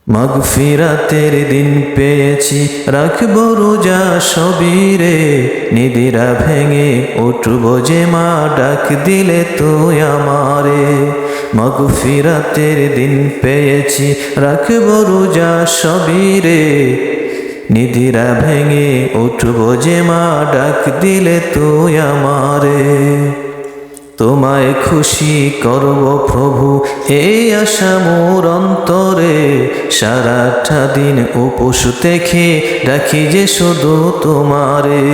মাগফিরাতের দিন পেয়েছি, রাখব রোজা সবই রে। নিদিরা ভেঙে উঠব যে মা, ডাক দিলে তুই আমারে। মাগফিরাতের দিন পেয়েছি, রাখব রোজা সবই রে। নিদিরা ভেঙে উঠব যে মা, ডাক দিলে তুই আমারে। তোমায় খুশি করব প্রভু, এই আশা মোর অন্তরে। সারাটা দিন উপোস থেকে ডাকি যে শুধু তোমারে।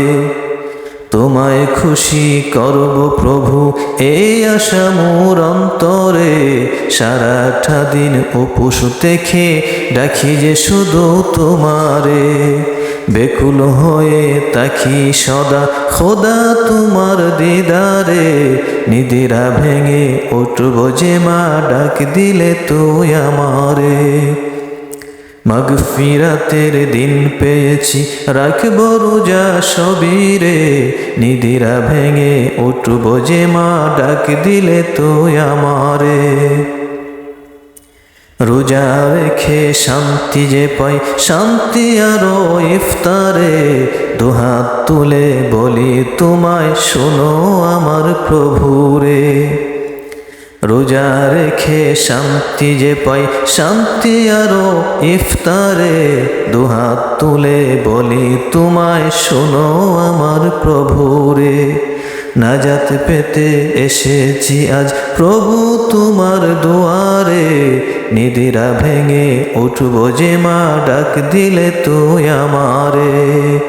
তোমায় খুশি করব প্রভু, এই আশা মোর অন্তরে। সারাটা দিন উপোস থেকে ডাকি যে শুধু তোমারে। বেকুল হয়ে তাকি সদা খোদা তোমার দিদারে। নিদিরা ভেঙে উঠব যে মা, ডাক দিলে তুই আমারে। মাগফিরাতের দিন পেয়েছি, রাখব রোজা সবই রে। নিদিরা ভেঙে উঠব যে মা, ডাক দিলে তুই আমারে। রোজা রেখে শান্তি যে পাই, শান্তি আরো ইফতারে। দুহাত তুলে বলি তোমায়, শোনো আমার প্রভুরে। রোজা রেখে শান্তি যে পাই, শান্তি আরো ইফতারে। দুহাত তুলে বলি তোমায়, শোনো আমার প্রভুরে। নাজাত পেতে এসেছি আজ প্রভু তোমার দুয়ারে। নিদিরা ভেঙে উঠব যে মা, ডাক দিলে তুই আমারে।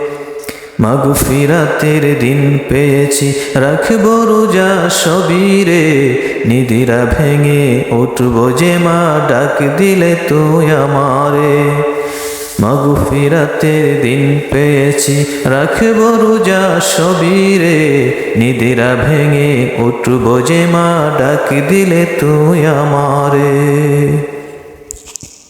মাগফিরাতের দিন পেয়েছি, রাখব রোজা সবই রে। নিদিরা ভেঙে উঠব যে মা, ডাক দিলে তুই আমারে। মাগফিরাতের দিন পেয়েছি, রাখব রোজা সবই রে। নিদিরা ভেঙে উঠব যে মা, ডাক দিলে তুই আমারে।